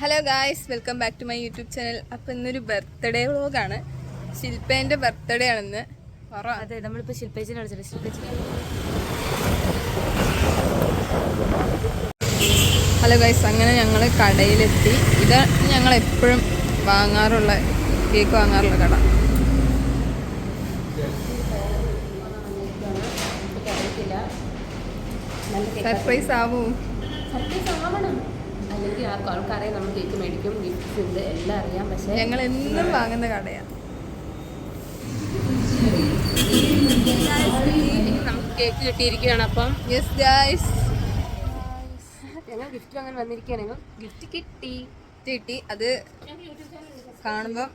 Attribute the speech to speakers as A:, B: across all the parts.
A: Hello guys, welcome back to my YouTube channel. അപ്പോൾ ഇന്നൊരു birthday വ്ളോഗാണ്. ശില്പേൻ്റെ ബർത്ത്ഡേ ആണെന്ന്.
B: അതെ, നമ്മളിപ്പോൾ ശില്പേച്ചിനെ വിളിച്ചിട്ട് ശില്പേച്ചി.
A: ഹലോ ഗായ്സ്, അങ്ങനെ ഞങ്ങൾ കടയിലെത്തി. ഇത് ഞങ്ങൾ എപ്പോഴും വാങ്ങാറുള്ള കേക്ക് വാങ്ങാറുള്ള കട. സർപ്രൈസ് ആവൂ.
B: അല്ലെങ്കിൽ ആൾക്കറിയാം നമ്മൾ കേക്ക് മേടിക്കും, ഗിഫ്റ്റ്സ് ഉണ്ട്, എല്ലാം അറിയാം. പക്ഷേ
A: ഞങ്ങൾ എന്നും വാങ്ങുന്ന കടയാണ്.
B: നമുക്ക് കേക്ക് കിട്ടിയിരിക്കുകയാണ്. അപ്പം
A: യെസ് ഗായ്സ്,
B: ഞങ്ങൾ ഗിഫ്റ്റ് അങ്ങനെ വന്നിരിക്കുകയാണ്. ഗിഫ്റ്റ് കിട്ടി. അത്
A: കാണുമ്പോൾ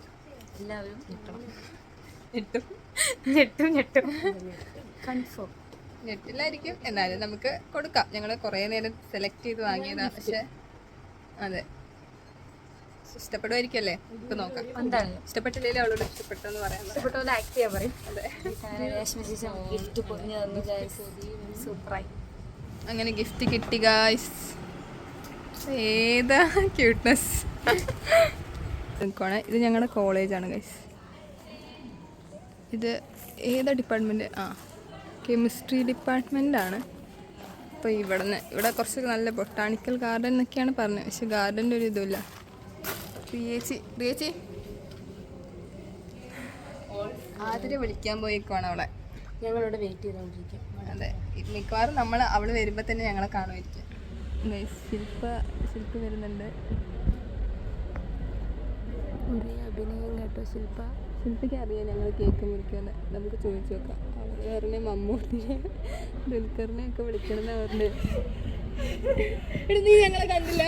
B: എല്ലാവരും
A: ഞെട്ടും
B: കൺഫേം.
A: നെറ്റിലായിരിക്കും, എന്നാലും നമുക്ക് കൊടുക്കാം. ഞങ്ങൾ കുറേ നേരം സെലക്ട് ചെയ്ത് വാങ്ങിയതാണ്. പക്ഷെ അതെ, ഇഷ്ടപ്പെടുമായിരിക്കല്ലേ? ഇപ്പൊ നോക്കാം.
B: എന്താണ്
A: ഇഷ്ടപ്പെട്ടില്ലേ? അവളോട് ഇഷ്ടപ്പെട്ടെന്ന് പറയാം.
B: ഇഷ്ടപ്പെട്ട ആക്ട് ചെയ്യാൻ പറയും.
A: അതെ,
B: ഗിഫ്റ്റ് പൊതിഞ്ഞു തന്നു. സൂപ്പറായി.
A: അങ്ങനെ ഗിഫ്റ്റ് കിട്ടി ഗായ്സ്. ഏതാ ക്യൂട്ട്നെസ്. ഇത് ഞങ്ങളുടെ കോളേജാണ് ഗൈസ്. ഇത് ഏതാ ഡിപ്പാർട്ട്മെൻറ്റ്? കെമിസ്ട്രി ഡിപ്പാർട്ട്മെൻറ്റാണ്. അപ്പോൾ ഇവിടെ കുറച്ച് നല്ല ബൊട്ടാണിക്കൽ ഗാർഡൻ എന്നൊക്കെയാണ് പറഞ്ഞത്. പക്ഷെ ഗാർഡൻ്റെ ഒരു ഇതുമില്ല. റിയേച്ചി ആതിരെ വിളിക്കാൻ പോയിക്കോണം അവളെ.
B: ഞങ്ങളിവിടെ വെയിറ്റ് ചെയ്തുകൊണ്ടിരിക്കും.
A: അതെ, മിക്കവാറും അവൾ വരുമ്പോൾ തന്നെ ഞങ്ങളെ കാണുമായിരിക്കും. ശില്പ വരുന്നുണ്ട്.
B: ഒരേ അഭിനയം കേട്ടോ
A: ശില്പയ്ക്ക് അറിയാം ഞങ്ങൾ കേക്ക് മുറിക്കുമെന്ന്. നമുക്ക് ചോദിച്ചു നോക്കാം. അവർ പറഞ്ഞ മമ്മൂട്ടിനെ ദുൽഖറിനെ ഒക്കെ വിളിക്കണമെന്ന് പറഞ്ഞ്. നീ ഞങ്ങളെ കണ്ടില്ല?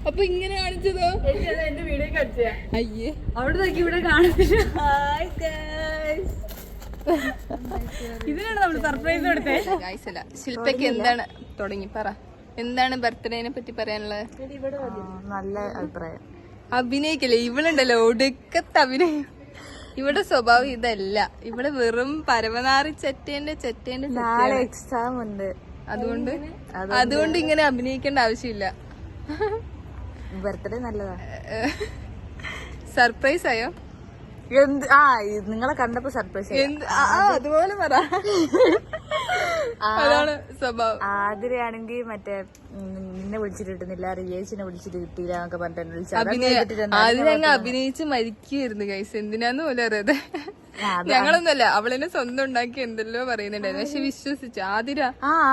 A: അപ്പൊ ഇങ്ങനെ കാണിച്ചതോ?
B: എന്റെ വീഡിയോ കാണിച്ച
A: അയ്യേ,
B: അവിടെ നോക്കി ഇവിടെ കാണുന്നില്ല. ഇതിനാണ് നമ്മൾ സർപ്രൈസ് കൊടുത്തത്.
A: ഗായ്സല്ല, ശില്പയ്ക്ക് എന്താണ് തുടങ്ങി പറ. എന്താണ് ബർത്ത്ഡേനെ പറ്റി പറയാനുള്ളത്?
B: നല്ല അഭിപ്രായം.
A: അഭിനയിക്കല്ലേ? ഇവളുണ്ടല്ലോ ഒടുക്കത്തെ അഭിനയം. ഇവിടെ സ്വഭാവം ഇതല്ല. ഇവിടെ വെറും പരമനാറി ചെറ്റേന്റെ
B: എക്സാം ഉണ്ട്.
A: അതുകൊണ്ട് ഇങ്ങനെ അഭിനയിക്കേണ്ട ആവശ്യമില്ല.
B: ബർത്ത്ഡേ നല്ലതാ.
A: സർപ്രൈസ് ആയോ?
B: നിങ്ങളെ കണ്ടപ്പോ സർപ്രൈസ്.
A: അതുപോലെ പറ. അതാണ് സ്വഭാവം.
B: ആതിരയാണെങ്കിൽ മറ്റേ നിന്നെ വിളിച്ചിട്ട് കിട്ടുന്നില്ല, റിയേച്ചിനെ വിളിച്ചിട്ട് കിട്ടിയില്ല എന്നൊക്കെ പറഞ്ഞിട്ട്
A: ആദ്യം അഭിനയിച്ച് മരിക്കുകയായിരുന്നു ഗൈസ്. എന്തിനാന്ന് പോലും അറിയാതെ. ഞങ്ങളൊന്നുമല്ല, അവളെന്നെ സ്വന്തം ഉണ്ടാക്കി എന്തെല്ലോ പറയുന്നുണ്ടായിരുന്നു. പക്ഷെ വിശ്വസിച്ചു ആതിര.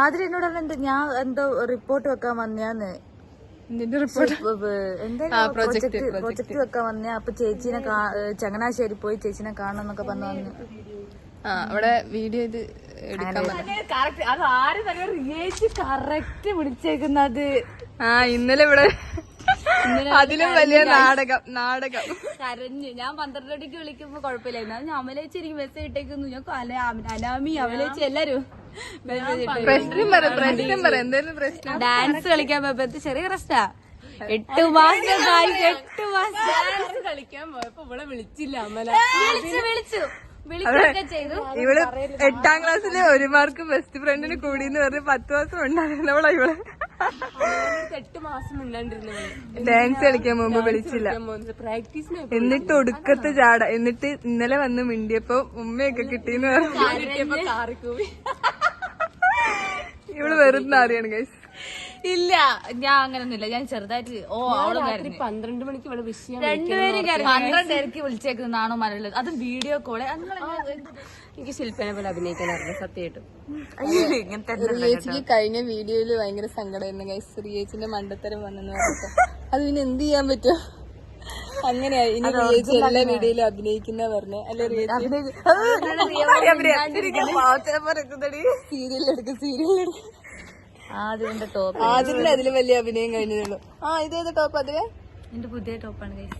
B: ആതിര എന്നോട് പറഞ്ഞിട്ട് ഞാൻ എന്തോ റിപ്പോർട്ട് വെക്കാൻ വന്നാന്ന്. പ്രൊജക്ട് വെക്കാൻ വന്ന. അപ്പൊ ചേച്ചീനെ ചങ്ങനാശ്ശേരി പോയി ചേച്ചീനെ കാണണം എന്നൊക്കെ പറഞ്ഞു.
A: അവിടെ വീഡിയോ ഇത് എടുക്കാൻ
B: കറക്റ്റ് വിളിച്ചേക്കുന്നത്.
A: ഇന്നലെ ഇവിടെ അതിലും വലിയ നാടകം
B: കരഞ്ഞ്. ഞാൻ 12 മണിക്ക് വിളിക്കുമ്പോ കുഴപ്പമില്ലായിരുന്നു. അത് ഞാൻ അമലേച്ചി എനിക്ക് മെസ്സേജ് ഇട്ടേക്കുന്നു. ഞാൻ അനാമി അമലേച്ചി എല്ലാരും ഡാൻസ് കളിക്കാൻ പോയപ്പോ ചെറിയ പ്രശ്നാ. 8 മാസം കളിക്കാൻ പോയപ്പോ ഇവിടെ വിളിച്ചില്ല. അമല വിളിച്ചു
A: ഇവള് 8ാം ക്ലാസ്സിലെ 1 മാർക്ക് ബെസ്റ്റ് ഫ്രണ്ടിന് കൂടി എന്ന് പറഞ്ഞ് 10 മാസം ഉണ്ടായിരുന്നവളാ ഇവള്.
B: 8 മാസം ഉണ്ടാണ്ടിരുന്നവള്
A: ഡാൻസ് കളിക്കാൻ മുമ്പ് വിളിച്ചില്ല.
B: പ്രാക്ടീസിന്.
A: എന്നിട്ട് ഒടുക്കത്തെ ചാട. എന്നിട്ട് ഇന്നലെ വന്ന് മിണ്ടിയപ്പോ ഉമ്മയൊക്കെ കിട്ടിയെന്ന് പറഞ്ഞു. ഇവള് വെറുതെ അറിയാണ് ഗൈസ്.
B: ഇല്ല, ഞാൻ അങ്ങനൊന്നുമില്ല. ഞാൻ ചെറുതായിട്ട് 12 മണിക്ക് ഇവിടെ രണ്ടുപേരും 12 വിളിച്ചേക്കുന്നതാണോ മലയാളം? അതും വീഡിയോ കോള്. എനിക്ക് ശില്പനെ പോലെ അഭിനയിക്കാൻ അറിയാം സത്യമായിട്ടും.
A: റിയേച്ചിക്ക് കഴിഞ്ഞ വീഡിയോയില് ഭയങ്കര സങ്കടമായിരുന്നു ഗൈസ്. റിയേച്ചിന്റെ മണ്ടത്തരം വന്നെന്ന് പറഞ്ഞപ്പോ അത് പിന്നെ എന്ത് ചെയ്യാൻ പറ്റും? അങ്ങനെയായി. ഇനി റിയേച്ചി എല്ലാ വീഡിയോയിലും അഭിനയിക്കുന്ന പറഞ്ഞേ അല്ലെ? സീരിയലെടുക്കും.
B: ആദ്യന്റെ ടോപ്പ്.
A: ആദ്യന്റെ അതിലും വലിയ അഭിനയം കഴിഞ്ഞതേ. ഇതേത് ടോപ്പ്? അതിലെ
B: എന്റെ പുതിയ ടോപ്പാണ് ഗൈസ്.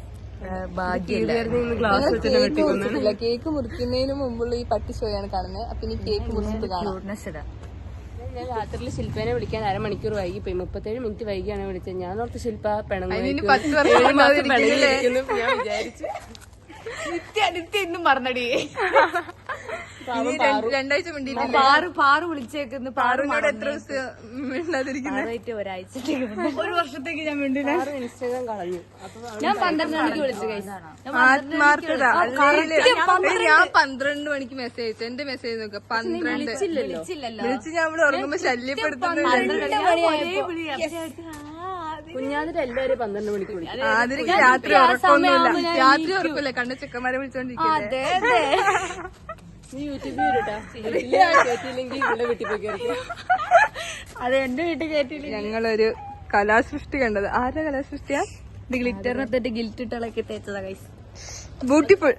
A: കേക്ക് മുറിക്കുന്നതിന് മുമ്പുള്ള ഈ പട്ടി ഷോയാണ് കാണുന്നത്. അപ്പൊ ഇനി കേക്ക് മുറിച്ചിട്ട് കാണാം.
B: ഞാൻ രാത്രിയിൽ ശില്പനെ വിളിക്കാൻ 1/2 മണിക്കൂർ വൈകിപ്പോയി. 37 മിനിറ്റ് വൈകിയാണ് വിളിച്ചത്. ഞാൻ ഓർത്ത് ശില്പ പിണങ്ങുന്നു. ഞാൻ വിചാരിച്ചു നിത്യ ഇന്നും മറന്നടി.
A: രണ്ടാഴ്ച മിണ്ടിയില്ല.
B: പാറു വിളിച്ചേക്കുന്നു.
A: പാറുനോട് എത്ര ദിവസം മിണ്ടാതിരിക്കുന്നത്?
B: ഒരാഴ്ച ഒരു വർഷത്തേക്ക് ഞാൻ മിണ്ടില്ല. ഇൻസ്റ്റാഗ്രാം കളഞ്ഞു. ഞാൻ 12 മണിക്ക് വിളിച്ചു.
A: ആത്മാർത്ഥത. ഞാൻ 12 മണിക്ക് മെസ്സേജ് അയച്ചു. എന്റെ മെസ്സേജ് നോക്കാം 12. വിളിച്ച് ഞാൻ ഇവിടെ ഉറങ്ങുമ്പോ ശല്യപ്പെടുത്തുന്നില്ല.
B: കുഞ്ഞാതിട്ട് എല്ലാവരും 12 മണിക്ക് വിളിക്കും.
A: ആതിരക്ക് രാത്രി ഉറക്കൊന്നുമില്ല. രാത്രി ഉറക്കില്ല. കണ്ട ചെക്കന്മാരെ വിളിച്ചോണ്ടിരിക്കുന്നത്.
B: നീ യൂട്യൂബിൽ കേട്ടില്ലെങ്കിൽ ഇവിടെ വീട്ടിൽ പോയി കയറി. അത് എന്റെ വീട്ടിൽ കയറ്റിയില്ല.
A: ഞങ്ങളൊരു കലാസൃഷ്ടി കണ്ടത്. ആരുടെ കലാസൃഷ്ടിയാ?
B: ഗ്ലിറ്ററിനകത്തിട്ട് ഗിൽറ്റ് ഇട്ടളൊക്കെ തേച്ചതാ ഗൈസ്.
A: ബ്യൂട്ടിഫുൾ.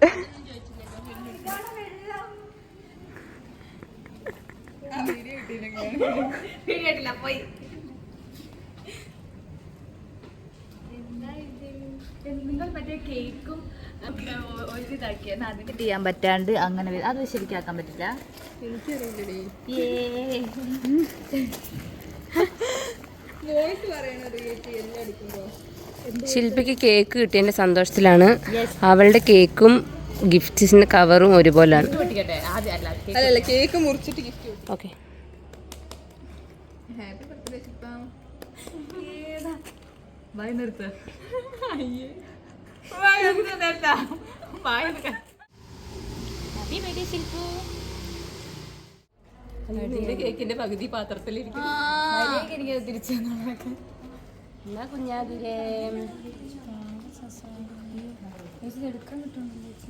B: പോയി നിങ്ങൾ മറ്റേ കേക്കും അതിന് ചെയ്യാൻ പറ്റാണ്ട് അങ്ങനെ അത് ശരിക്കാക്കാൻ പറ്റില്ല.
C: ശില്പിക്ക് കേക്ക് കിട്ടിയതിന്റെ സന്തോഷത്തിലാണ്. അവളുടെ കേക്കും ഗിഫ്റ്റിന്റെ കവറും ഒരുപോലെയാണ്.
A: അല്ലല്ല, കേക്ക് മുറിച്ചിട്ട് ഗിഫ്റ്റ്.
C: ഓക്കെ,
A: ഹാപ്പി ബർത്ത്ഡേ ശില്പ.
B: കേക്കിന്റെ പകുതി പാത്രത്തിൽ എനിക്ക് തിരിച്ചു
C: കുഞ്ഞാതിരേ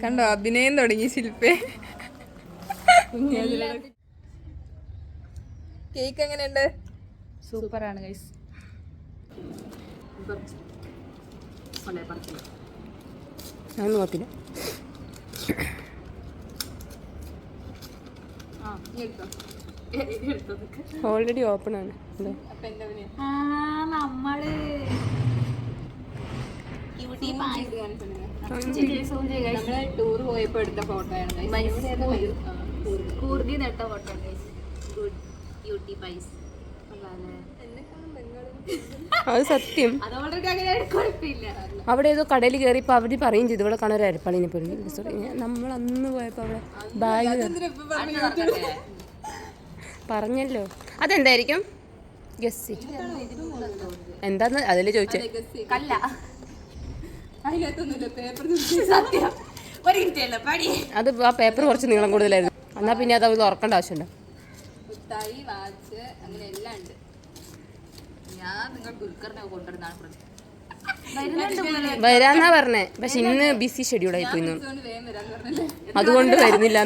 A: കണ്ടോ, അഭിനയം തുടങ്ങി ശില്പേ. കേക്ക് എങ്ങനെയുണ്ട്?
B: സൂപ്പറാണ് ഗൈസ്.
C: ഞാൻ നോക്കില്ല. ഓൾറെഡി ഓപ്പൺ ആണ്.
B: നമ്മള്
A: ടൂർ പോയപ്പോ എടുത്ത ഫോട്ടോയാണ്.
B: കൂർഗി നട്ട ഫോട്ടോ ബ്യൂട്ടി പൈസ്.
C: അത് സത്യം. അവിടെ ഏതോ കടയിൽ കയറിയപ്പോൾ അവർ പറയും ചെയ്തു ഇവിടെ കാണാൻ ഒരു അരപ്പാളിനെ പോലും. സോറി, നമ്മൾ അന്ന് പോയപ്പോൾ അവിടെ ബാഗ് പറഞ്ഞല്ലോ. അതെന്തായിരിക്കും? ഗസ് എന്താന്ന് അതിൽ ചോദിച്ചത്. അത് ആ പേപ്പർ കുറച്ച് നീളം കൂടുതലായിരുന്നു. എന്നാ പിന്നെ അത് തുറക്കേണ്ട ആവശ്യമുണ്ടോ? വരാന്നാ പറഞ്ഞേ, പക്ഷെ ഇന്ന് ബിസി ഷെഡ്യൂളായി പോയി. അതുകൊണ്ട് വരുന്നില്ല.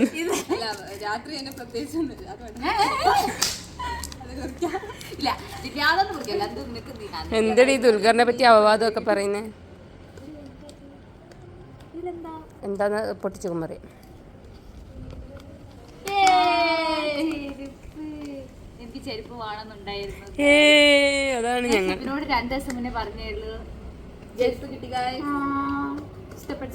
C: എന്തടി ദുൽഖറിനെ പറ്റി അപവാദമൊക്കെ പറയുന്നേ? എന്താന്ന് പൊട്ടിച്ചും പറയും.
B: എനിക്ക് ചെരുപ്പ് വേണമെന്നുണ്ടായിരുന്നു.
C: അതാണ് ഞങ്ങൾ
B: 2 ദിവസം മുന്നേ പറഞ്ഞുള്ളൂ.
A: ചെരുപ്പ് കിട്ടി ഗായ്സ്.
B: ഇഷ്ടപ്പെട്ട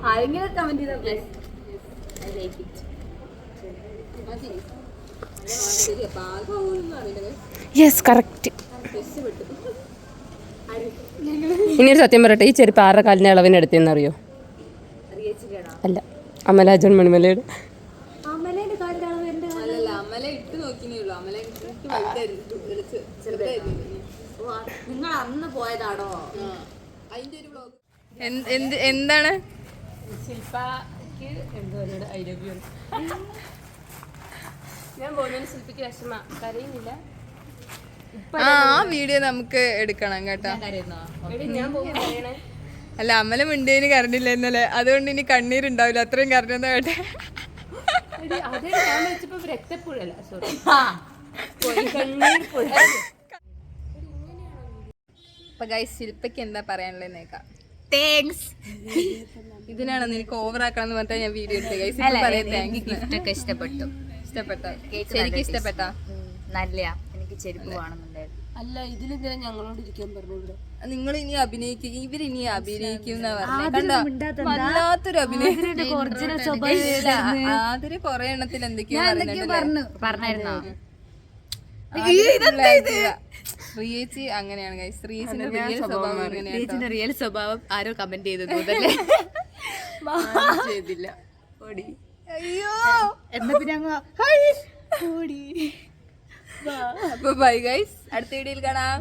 B: ആരെങ്കിലും കമന്റ് ചെയ്താൽ
C: യെസ്, കറക്റ്റ്. ഇനിയൊരു സത്യം പറയട്ടെ, ഈ ചെരുപ്പ് 6 കാലിൻ്റെ അളവിന് എടുത്തെന്നറിയോ? അല്ല, അമലാജൻ മണിമലയുടെ.
B: നിങ്ങൾ അന്ന് പോയതാണോ?
A: എന്താണ്
C: ശില്പക്ക് എന്തോ ഐ ലവ് യു. ഞാൻ പോകുന്നതിന് ശില്പിക്ക് വിഷമ, കരയുന്നില്ല.
A: ആ വീഡിയോ നമുക്ക് എടുക്കണം കേട്ടോ.
C: ഞാൻ പോകുന്ന
A: അല്ല, അമല മിണ്ടിയതിന് കരണ്ടില്ല എന്നല്ലേ, അതുകൊണ്ട് ഇനി കണ്ണീരുണ്ടാവില്ല. അത്രയും കരഞ്ഞെന്നാ കേട്ടെ.
C: രക്തപ്പുഴല്ല, സോറി,
A: അപ്പൊ ഗൈസ്, ശില്പയ്ക്ക് എന്താ പറയാനുള്ളത് നോക്കാം.
B: താങ്ക്സ്.
A: ഇതിനാണ് നിനക്ക് ഓവർ ആക്കണം പറഞ്ഞാൽ ഞാൻ വീഡിയോ എടുത്തത്. ഗൈസ്
B: ഗിഫ്റ്റ് ഒക്കെ ഇഷ്ടപ്പെട്ടു.
A: ശരിക്കും ഇഷ്ടപ്പെട്ടാ?
B: നല്ല, എനിക്ക് ചെരുപ്പ് വേണമെന്നുണ്ടായിരുന്നു.
C: അല്ല, ഇതിലെന്തിനാ ഞങ്ങളോട് ഇരിക്കാൻ പറഞ്ഞു?
A: നിങ്ങൾ ഇനി അഭിനയിക്കും, ഇവരിനി അഭിനയിക്കും എന്നാ പറഞ്ഞത്. വല്ലാത്തൊരു അഭിനയം. ആദ്യം 4 എണ്ണത്തിൽ എന്തൊക്കെയോ
B: പറഞ്ഞായിരുന്നോ?
A: ശ്രീയേച്ചി അങ്ങനെയാണ് guys. ശ്രീയേച്ചിന്റെ റിയൽ സ്വഭാവം അങ്ങനെയാണ്.
B: റിയൽ സ്വഭാവം ആരോ കമന്റ് ചെയ്തു തോന്നല്ലേ?
C: ചെയ്തില്ല.
B: അയ്യോ എന്നാ പിന്നെ
A: അപ്പൊ ബൈ ഗൈസ്, അടുത്ത വീഡിയോയിൽ കാണാം.